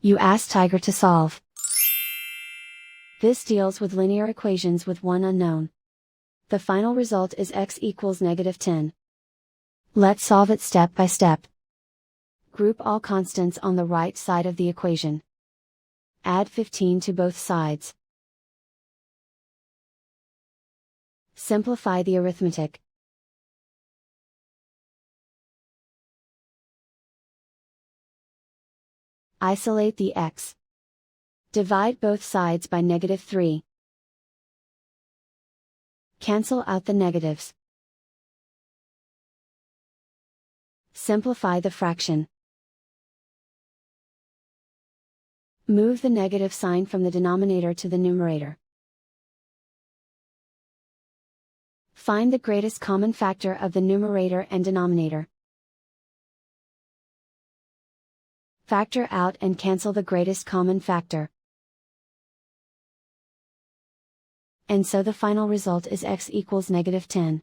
You ask Tiger to solve. This deals with linear equations with one unknown. The final result is x equals -10. Let's solve it step by step. Group all constants on the right side of the equation. Add 15 to both sides. Simplify the arithmetic. Isolate the x. Divide both sides by -3. Cancel out the negatives. Simplify the fraction. Move the negative sign from the denominator to the numerator. Find the greatest common factor of the numerator and denominator. Factor out and cancel the greatest common factor. And so the final result is x equals -10.